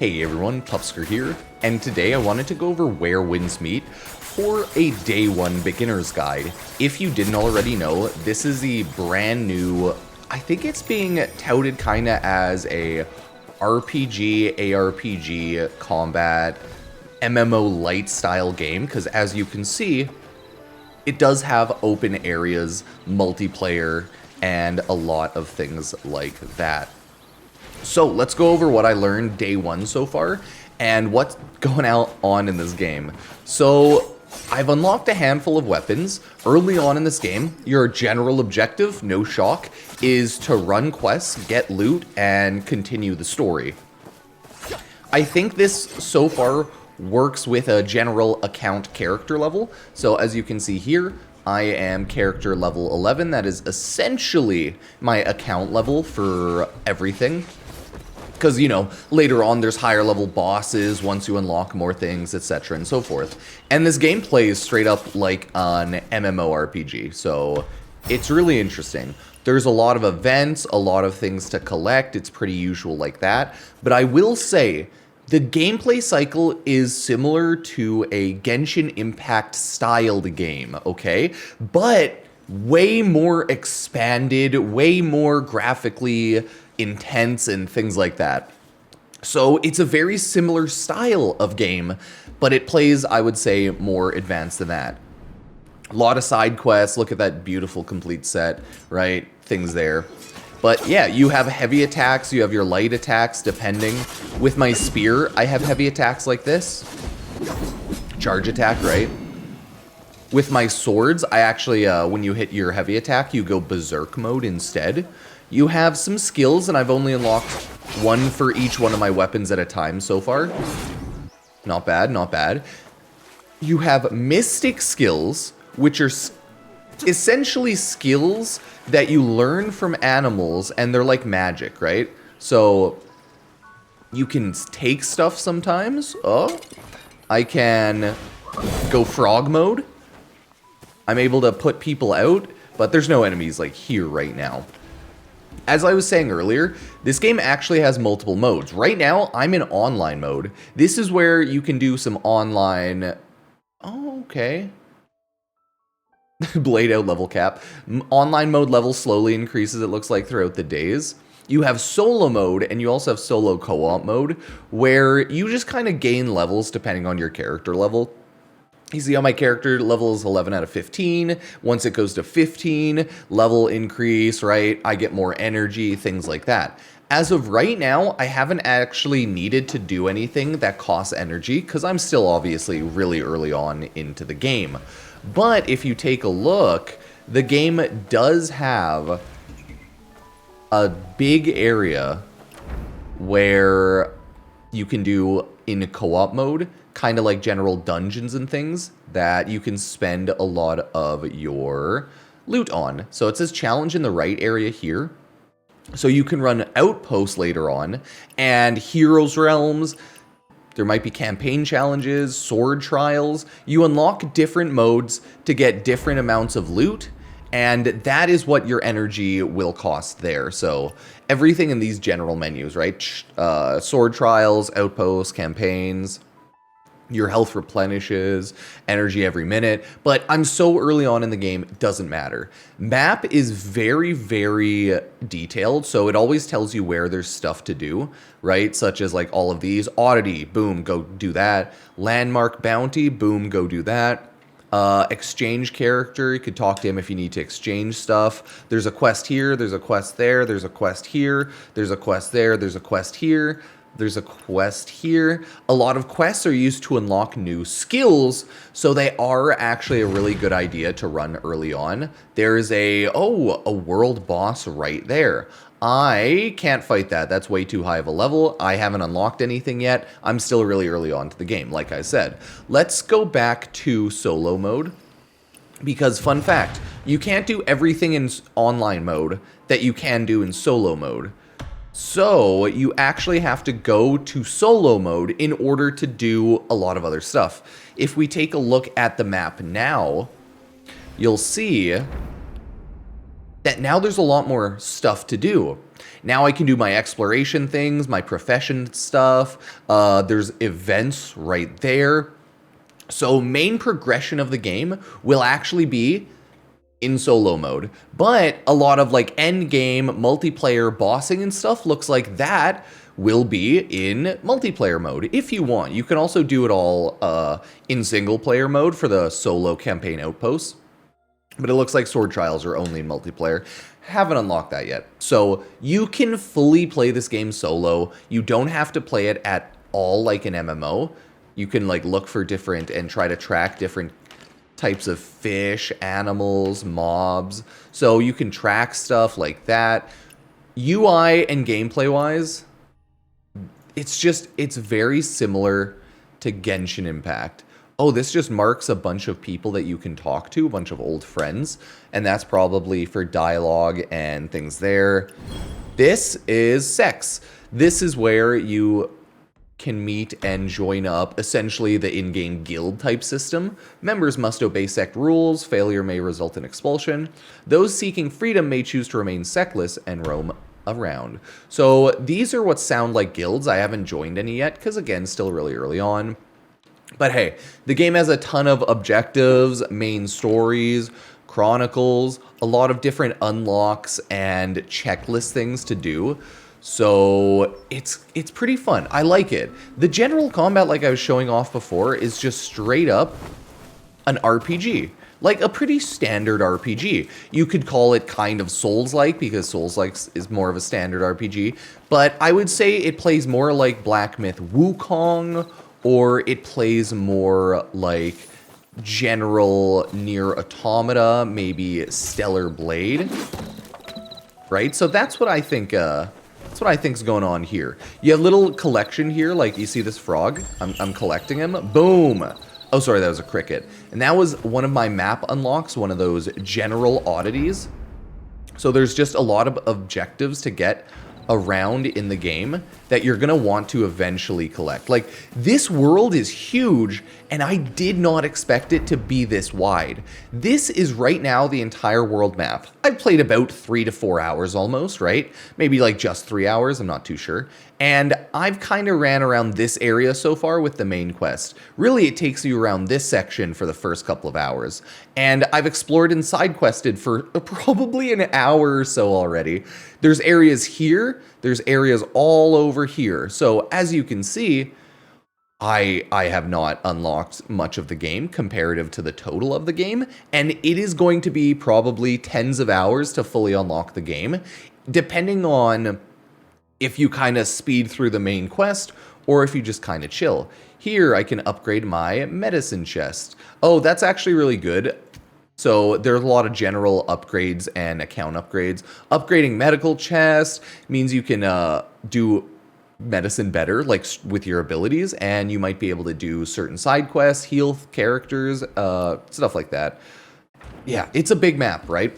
Hey everyone, Pupsker here, and today I wanted to go over where wins meet for a day one beginner's guide. If you didn't already know, this is the brand new, I think it's being touted kinda as a RPG, ARPG, combat, MMO light style game, because as you can see, it does have open areas, multiplayer, and a lot of things like that. So let's go over what I learned day one so far and what's going on in this game. So I've unlocked a handful of weapons. Early on in this game, your general objective, no shock, is to run quests, get loot, and continue the story. I think this so far works with a general account character level. So as you can see here, I am character level 11. That is essentially my account level for everything. Because, you know, later on there's higher level bosses once you unlock more things, etc. and so forth. And this game plays straight up like an MMORPG, so it's really interesting. There's a lot of events, a lot of things to collect, it's pretty usual like that. But I will say, the gameplay cycle is similar to a Genshin Impact styled game, okay? But way more expanded, way more graphically intense and things like that. So it's a very similar style of game, but it plays, I would say, more advanced than that. A lot of side quests, look at that beautiful complete set, right? Things there. But yeah, you have heavy attacks, you have your light attacks, depending. With my spear, I have heavy attacks like this. Charge attack, right? With my swords, I actually, when you hit your heavy attack, you go berserk mode instead. You have some skills, and I've only unlocked one for each one of my weapons at a time so far. Not bad, not bad. You have mystic skills, which are essentially skills that you learn from animals, and they're like magic, right? So you can take stuff sometimes. Oh, I can go frog mode. I'm able to put people out, but there's no enemies like here right now. As I was saying earlier, this game actually has multiple modes. Right now, I'm in online mode. This is where you can do some online... Oh, okay. Blade out level cap. Online mode level slowly increases, it looks like, throughout the days. You have solo mode, and you also have solo co-op mode, where you just kind of gain levels depending on your character level. You see how my character level is 11 out of 15. Once it goes to 15, level increase, right? I get more energy, things like that. As of right now, I haven't actually needed to do anything that costs energy, because I'm still obviously really early on into the game. But if you take a look, the game does have a big area where you can do in co-op mode, kind of like general dungeons and things that you can spend a lot of your loot on. So it says challenge in the right area here. So you can run outposts later on, and heroes realms. There might be campaign challenges, sword trials. You unlock different modes to get different amounts of loot, and that is what your energy will cost there. So everything in these general menus, right? Sword trials, outposts, campaigns. Your health replenishes, energy every minute, but I'm so early on in the game, it doesn't matter. Map is very, very detailed, so it always tells you where there's stuff to do, right? Such as like all of these. Oddity, boom, go do that. Landmark bounty, boom, go do that. Exchange character, you could talk to him if you need to exchange stuff. There's a quest here, there's a quest there, there's a quest here, there's a quest there, there's a quest here. There's a quest here. A lot of quests are used to unlock new skills, so they are actually a really good idea to run early on. There's a world boss right there. I can't fight that. That's way too high of a level. I haven't unlocked anything yet. I'm still really early on to the game, like I said. Let's go back to solo mode. Because, fun fact, you can't do everything in online mode that you can do in solo mode. So you actually have to go to solo mode in order to do a lot of other stuff. If we take a look at the map now, you'll see that now there's a lot more stuff to do. Now I can do my exploration things, my profession stuff. There's events right there. So main progression of the game will actually be in solo mode. But a lot of like end game multiplayer bossing and stuff looks like that will be in multiplayer mode if you want. You can also do it all in single player mode for the solo campaign outposts. But it looks like Sword Trials are only in multiplayer. Haven't unlocked that yet. So you can fully play this game solo. You don't have to play it at all like an MMO. You can like look for different and try to track different types of fish, animals, mobs. So you can track stuff like that. UI and gameplay wise, it's very similar to Genshin Impact. Oh, this just marks a bunch of people that you can talk to, a bunch of old friends, and that's probably for dialogue and things there. This is sex. This is where you can meet and join up, essentially the in-game guild type system. Members must obey sect rules. Failure may result in expulsion. Those seeking freedom may choose to remain sectless and roam around. So these are what sound like guilds. I haven't joined any yet because, again, still really early on. But hey, the game has a ton of objectives, main stories, chronicles, a lot of different unlocks and checklist things to do. So it's pretty fun. I like it. The general combat, like I was showing off before, is just straight up an RPG. Like a pretty standard RPG. You could call it kind of Souls-like because Souls-like is more of a standard RPG. But I would say it plays more like Black Myth Wukong, or it plays more like General Nier Automata, maybe Stellar Blade. Right? So that's what I think. That's what I think's going on here. You have little collection here, like you see this frog. I'm collecting him. Boom. Oh, sorry, that was a cricket. And that was one of my map unlocks, one of those general oddities. So there's just a lot of objectives to get around in the game that you're gonna want to eventually collect. Like, this world is huge, and I did not expect it to be this wide. This is right now the entire world map. I've played about 3 to 4 hours almost, right? Maybe like just 3 hours, I'm not too sure. And I've kind of ran around this area so far with the main quest. Really, it takes you around this section for the first couple of hours. And I've explored and side quested for probably an hour or so already. There's areas here, there's areas all over here. So as you can see, I have not unlocked much of the game comparative to the total of the game, and it is going to be probably tens of hours to fully unlock the game, depending on if you kind of speed through the main quest or if you just kind of chill. Here, I can upgrade my medicine chest. Oh, that's actually really good. So there's a lot of general upgrades and account upgrades. Upgrading medical chest means you can do medicine better, like with your abilities, and you might be able to do certain side quests, heal characters, stuff like that. Yeah, it's a big map, right?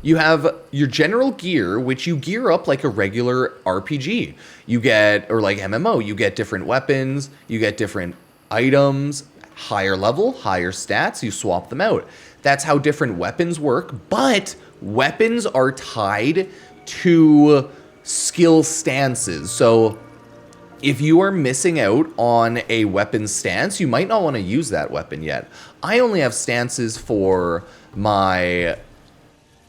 You have your general gear, which you gear up like a regular RPG. You get, or like MMO, you get different weapons, you get different items, higher level, higher stats, you swap them out. That's how different weapons work, but weapons are tied to skill stances. So if you are missing out on a weapon stance, you might not want to use that weapon yet. I only have stances for my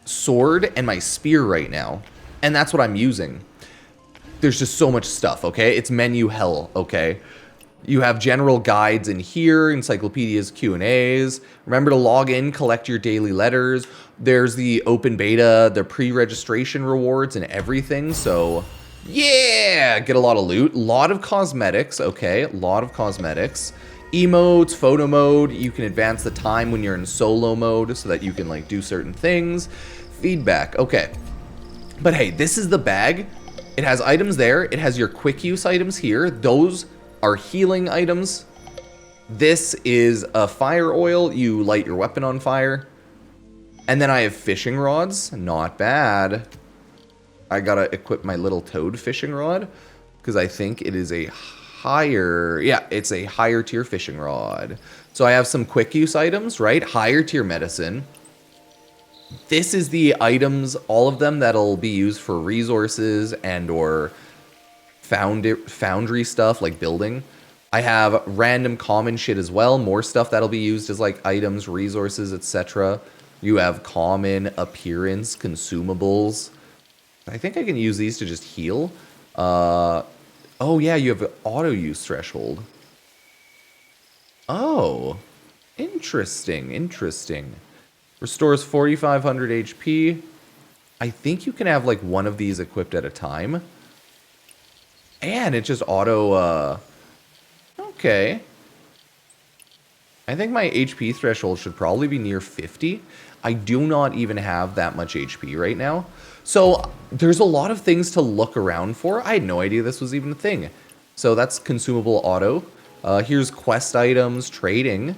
sword and my spear right now, and that's what I'm using. There's just so much stuff, okay? It's menu hell, okay? You have general guides in here, encyclopedias, Q&As. Remember to log in, collect your daily letters. There's the open beta, the pre-registration rewards and everything, so yeah, get a lot of loot. A lot of cosmetics, okay? A lot of cosmetics. Emotes, photo mode, you can advance the time when you're in solo mode so that you can like do certain things. Feedback, okay. But hey, this is the bag. It has items there. It has your quick use items here. Those are healing items. This is a fire oil. You light your weapon on fire. And then I have fishing rods. Not bad. I gotta equip my little toad fishing rod because I think it is a higher, yeah, it's a higher tier fishing rod. So I have some quick use items, right? Higher tier medicine. This is the items, all of them that'll be used for resources and or foundry stuff like building. I have random common shit as well, more stuff that'll be used as like items, resources, etc. You have common, appearance, consumables. I think I can use these to just heal. Oh yeah, you have auto use threshold. Oh, interesting, interesting. Restores 4,500 HP. I think you can have like one of these equipped at a time. And it just auto, okay. I think my HP threshold should probably be near 50. I do not even have that much HP right now. So there's a lot of things to look around for. I had no idea this was even a thing. So that's consumable auto. Here's quest items, trading.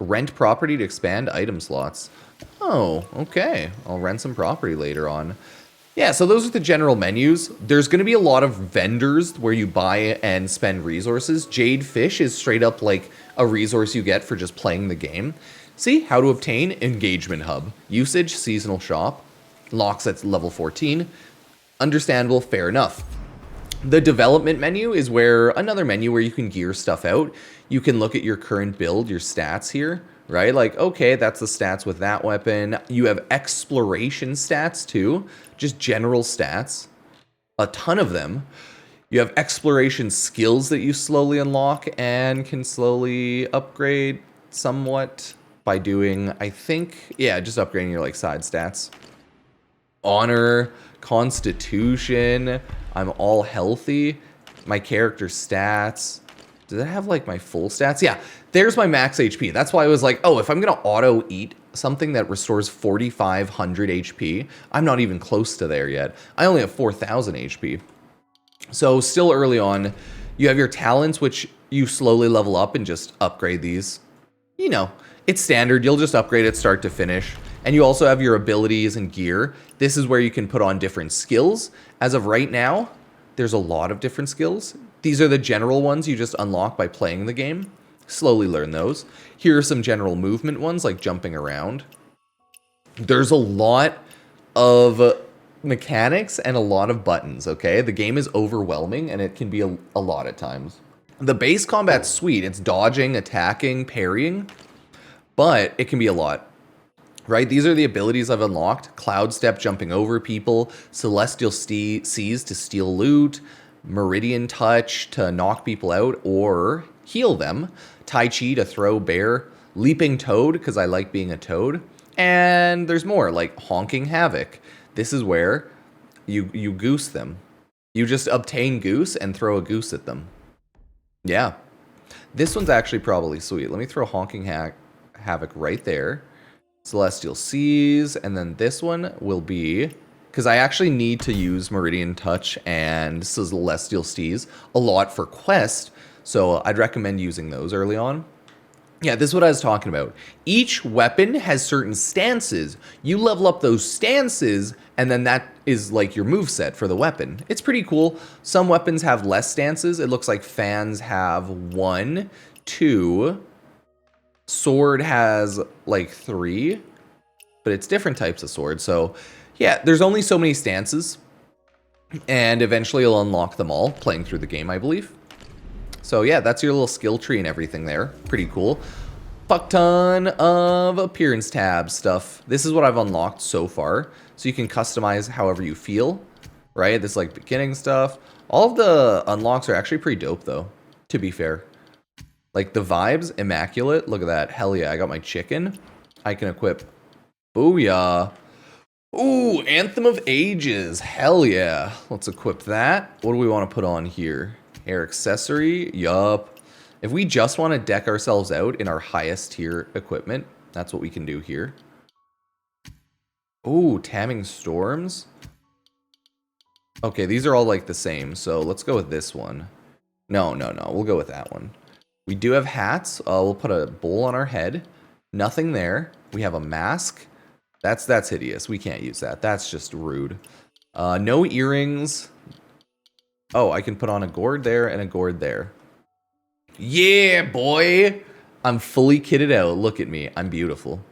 Rent property to expand item slots. Oh, okay. I'll rent some property later on. Yeah, so those are the general menus. There's going to be a lot of vendors where you buy and spend resources. Jade Fish is straight up like a resource you get for just playing the game. See, how to obtain engagement hub. Usage, seasonal shop. Locks at level 14. Understandable, fair enough. The development menu is where another menu where you can gear stuff out. You can look at your current build, your stats here, right? Like, okay, that's the stats with that weapon. You have exploration stats too, just general stats, a ton of them. You have exploration skills that you slowly unlock and can slowly upgrade somewhat by doing, I think, yeah, just upgrading your like side stats. Honor, constitution, I'm all healthy. My character stats. Does it have like my full stats? Yeah, there's my max HP. That's why I was like, oh, if I'm gonna auto eat something that restores 4,500 HP, I'm not even close to there yet. I only have 4,000 HP. So still early on. You have your talents, which you slowly level up and just upgrade these. You know, it's standard. You'll just upgrade it start to finish. And you also have your abilities and gear. This is where you can put on different skills. As of right now, there's a lot of different skills. These are the general ones you just unlock by playing the game. Slowly learn those. Here are some general movement ones, like jumping around. There's a lot of mechanics and a lot of buttons, okay? The game is overwhelming, and it can be a lot at times. The base combat's sweet. It's dodging, attacking, parrying, but it can be a lot. Right, these are the abilities I've unlocked. Cloud Step, jumping over people. Celestial Seas to steal loot. Meridian Touch to knock people out or heal them. Tai Chi to throw bear. Leaping Toad, because I like being a toad. And there's more, like Honking Havoc. This is where you goose them. You just obtain goose and throw a goose at them. Yeah. This one's actually probably sweet. Let me throw Honking Havoc right there. Celestial Seas, and then this one will be, because I actually need to use Meridian Touch and Celestial Seas a lot for quest, so I'd recommend using those early on. Yeah, this is what I was talking about. Each weapon has certain stances. You level up those stances, and then that is like your moveset for the weapon. It's pretty cool. Some weapons have less stances. It looks like fans have 1, 2... Sword has like 3, but it's different types of sword. So yeah, there's only so many stances, and eventually you'll unlock them all playing through the game, I believe. So yeah, that's your little skill tree and everything there. Pretty cool. Fuck ton of appearance tab stuff. This is what I've unlocked so far. So you can customize however you feel, right? This like beginning stuff. All of the unlocks are actually pretty dope though, to be fair. Like, the vibes, immaculate. Look at that. Hell yeah, I got my chicken. I can equip. Booyah. Ooh, Anthem of Ages. Hell yeah. Let's equip that. What do we want to put on here? Hair accessory. Yup. If we just want to deck ourselves out in our highest tier equipment, that's what we can do here. Ooh, Tamming Storms. Okay, these are all like the same, so let's go with this one. No. We'll go with that one. We do have hats. We'll put a bowl on our head. Nothing there. We have a mask. That's hideous. We can't use that. That's just rude. No earrings. Oh, I can put on a gourd there and a gourd there. Yeah, boy! I'm fully kitted out. Look at me. I'm beautiful.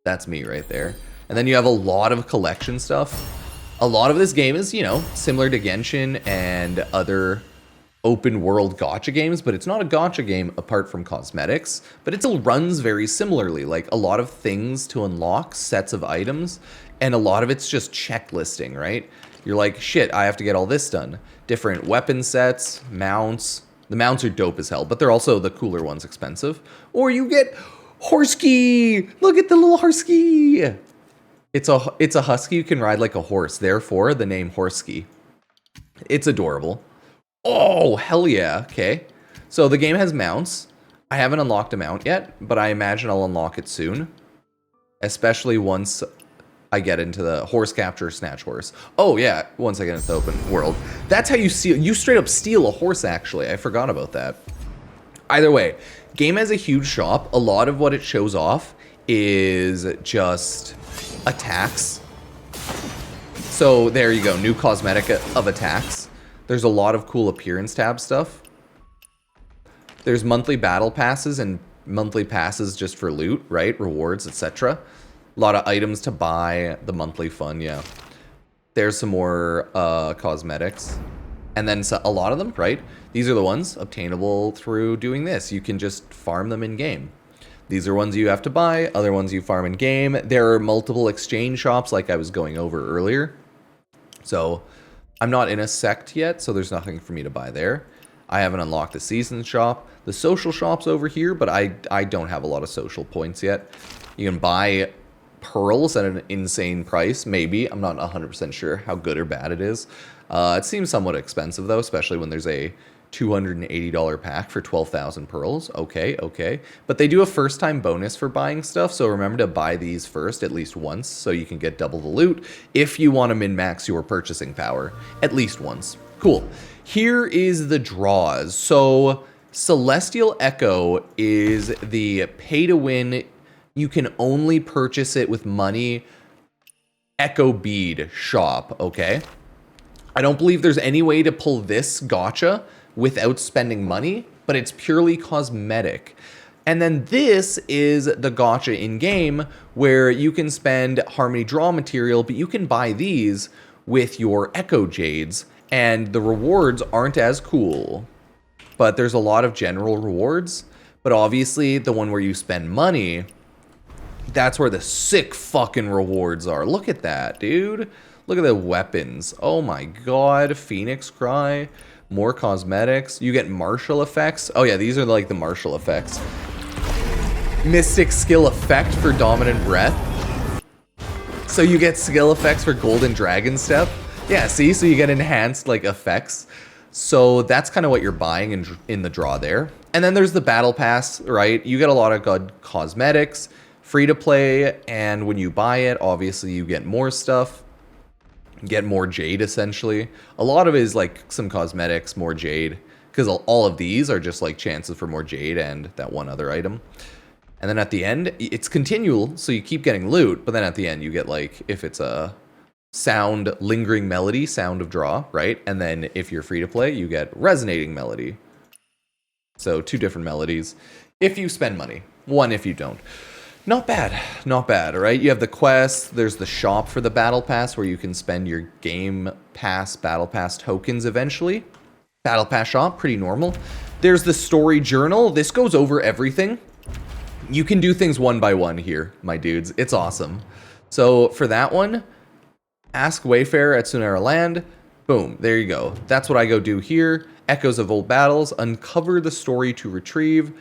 That's me right there. And then you have a lot of collection stuff. A lot of this game is, you know, similar to Genshin and other open world gacha games, but it's not a gacha game apart from cosmetics, but it still runs very similarly. Like a lot of things to unlock, sets of items, and a lot of it's just checklisting, right? You're like, shit, I have to get all this done. Different weapon sets, mounts. The mounts are dope as hell, but they're also the cooler ones expensive. Or you get Horsky! Look at the little Horsky! It's a husky you can ride like a horse, therefore the name Horsky. It's adorable. Oh, hell yeah. Okay. So the game has mounts. I haven't unlocked a mount yet, but I imagine I'll unlock it soon. Especially once I get into the horse capture snatch horse. Oh yeah, once I get into the open world. That's how you steal. You straight up steal a horse, actually. I forgot about that. Either way, game has a huge shop. A lot of what it shows off is just attacks. So there you go, new cosmetic of attacks. There's a lot of cool appearance tab stuff. There's monthly battle passes and monthly passes just for loot, right? Rewards, etc. A lot of items to buy, the monthly fun, yeah. There's some more cosmetics. And then a lot of them, right? These are the ones obtainable through doing this. You can just farm them in-game. These are ones you have to buy, other ones you farm in-game. There are multiple exchange shops like I was going over earlier. So I'm not in a sect yet, so there's nothing for me to buy there. I haven't unlocked the season shop. The social shop's over here, but I don't have a lot of social points yet. You can buy pearls at an insane price, maybe. I'm not 100% sure how good or bad it is. It seems somewhat expensive, though, especially when there's a $280 pack for 12,000 pearls. Okay. But they do a first-time bonus for buying stuff, so remember to buy these first at least once so you can get double the loot if you want to min-max your purchasing power at least once. Cool. Here is the draws. So Celestial Echo is the pay-to-win. You can only purchase it with money. Echo Bead shop, okay? I don't believe there's any way to pull this gacha without spending money, but it's purely cosmetic. And then this is the gacha in-game where you can spend Harmony Draw material, but you can buy these with your Echo Jades, and the rewards aren't as cool. But there's a lot of general rewards, but obviously the one where you spend money, that's where the sick fucking rewards are. Look at that, dude. Look at the weapons. Oh my god, Phoenix Cry. More cosmetics. You get martial effects. Oh yeah, these are like the martial effects. Mystic skill effect for dominant breath. So you get skill effects for golden dragon step. Yeah, see? So you get enhanced like effects. So that's kind of what you're buying in the draw there. And then there's the battle pass, right? You get a lot of good cosmetics, free to play, and when you buy it, obviously you get more stuff. Get more jade, essentially. A lot of it is like some cosmetics, more jade, because all of these are just like chances for more jade and that one other item. And then at the end, it's continual, so you keep getting loot, but then at the end you get like, if it's a sound, lingering melody, sound of draw, right? And then if you're free to play, you get resonating melody. So 2 different melodies if you spend money, 1 if you don't. Not bad, right? You have the quest, there's the shop for the battle pass where you can spend your game pass, battle pass tokens eventually. Battle pass shop, pretty normal. There's the story journal. This goes over everything. You can do things one by one here, my dudes. It's awesome. So for that one, ask Wayfarer at Sunera Land. Boom, there you go. That's what I go do here. Echoes of old battles, uncover the story to retrieve.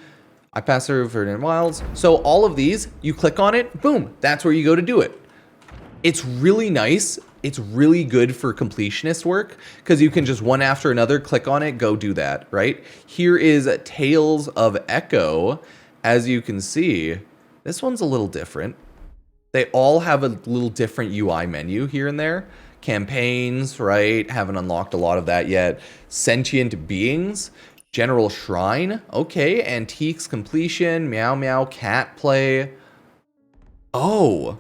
I pass through Verdant Wilds. So all of these, you click on it, boom, that's where you go to do it. It's really nice. It's really good for completionist work because you can just one after another click on it, go do that, right? Here is Tales of Echo. As you can see, this one's a little different. They all have a little different UI menu here and there. Campaigns, right? Haven't unlocked a lot of that yet. Sentient Beings. General Shrine, okay. Antiques completion, meow meow, cat play. Oh.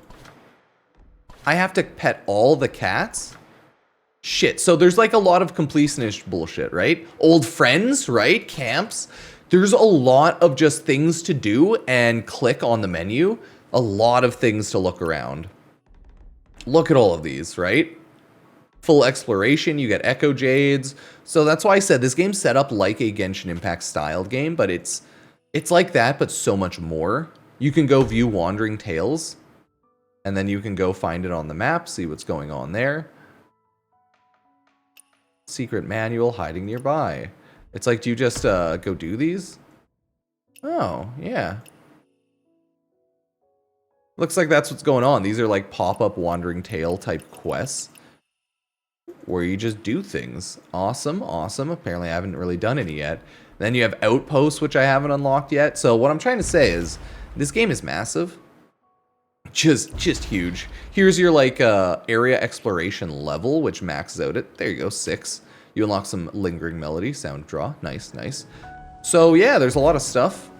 I have to pet all the cats? Shit, so there's like a lot of completionist bullshit, right? Old friends, right? Camps. There's a lot of just things to do and click on the menu. A lot of things to look around. Look at all of these, right? Full exploration, you get Echo Jades. So that's why I said this game's set up like a Genshin Impact styled game, but it's like that, but so much more. You can go view Wandering Tales, and then you can go find it on the map, see what's going on there. Secret manual hiding nearby. It's like, do you just go do these? Oh, yeah. Looks like that's what's going on. These are like pop-up Wandering Tale type quests where you just do things. Awesome, awesome. Apparently I haven't really done any yet. Then you have Outposts, which I haven't unlocked yet. So what I'm trying to say is this game is massive. Just huge. Here's your like area exploration level, which maxes out at, there you go, 6. You unlock some Lingering Melody, sound draw. Nice, nice. So yeah, there's a lot of stuff.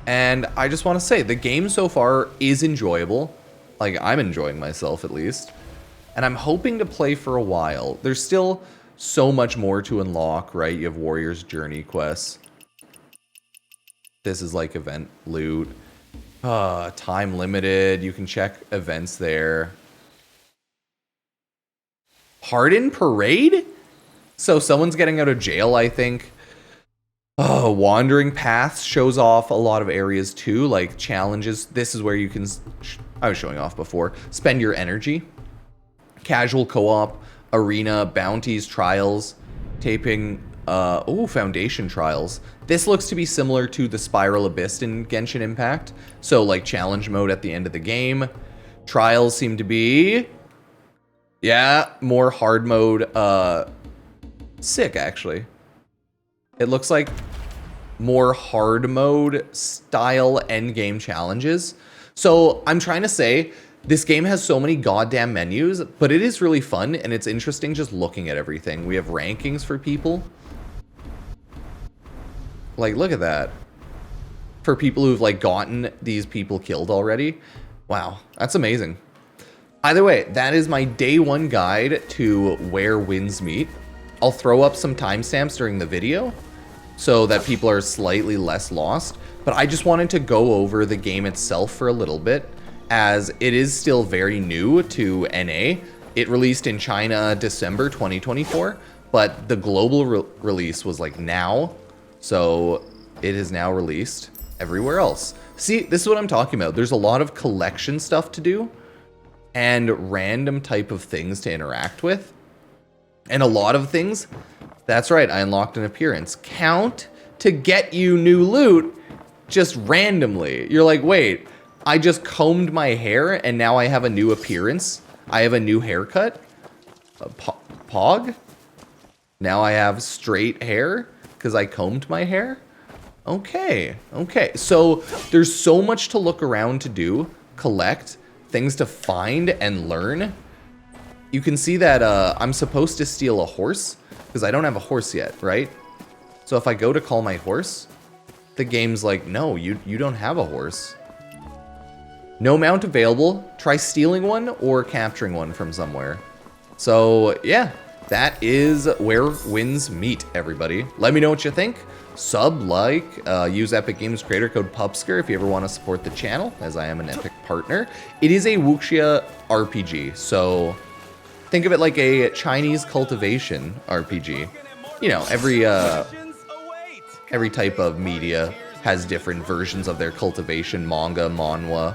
And I just want to say, the game so far is enjoyable. Like, I'm enjoying myself, at least. And I'm hoping to play for a while. There's still so much more to unlock, right? You have Warrior's Journey quests. This is like event loot. Time limited. You can check events there. Pardon Parade? So someone's getting out of jail, I think. Wandering Paths shows off a lot of areas too, like challenges. This is where you can, I was showing off before, spend your energy. Casual co-op, arena, bounties, trials, taping, foundation trials. This looks to be similar to the Spiral Abyss in Genshin Impact. So like challenge mode at the end of the game. Trials seem to be, yeah, more hard mode, sick actually. It looks like more hard mode style endgame challenges. So I'm trying to say, this game has so many goddamn menus, but it is really fun and it's interesting just looking at everything. We have rankings for people. Like, look at that. For people who've like gotten these people killed already. Wow, that's amazing. Either way, that is my day one guide to where winds meet. I'll throw up some timestamps during the video so that people are slightly less lost. But I just wanted to go over the game itself for a little bit, as it is still very new to NA. It released in China December 2024, but the global release was like now. So it is now released everywhere else. See, this is what I'm talking about. There's a lot of collection stuff to do and random type of things to interact with. And a lot of things, that's right, I unlocked an appearance. Count to get you new loot just randomly. You're like, wait, I just combed my hair and now I have a new appearance. I have a new haircut. Pog? Now I have straight hair because I combed my hair? Okay, okay. So there's so much to look around to do, collect, things to find and learn. You can see that I'm supposed to steal a horse because I don't have a horse yet, right? So if I go to call my horse, the game's like, no, you don't have a horse. No mount available. Try stealing one or capturing one from somewhere. So yeah, that is where winds meet, everybody. Let me know what you think. Sub, like, use Epic Games creator code Pupsker if you ever want to support the channel, as I am an Epic partner. It is a wuxia RPG, so think of it like a Chinese cultivation RPG. You know, every type of media has different versions of their cultivation, manga, manhwa,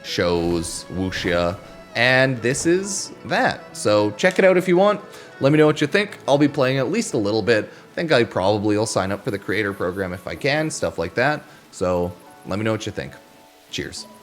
shows, wuxia, and this is that. So check it out if you want. Let me know what you think. I'll be playing at least a little bit. I think I probably will sign up for the creator program if I can, stuff like that. So let me know what you think. Cheers.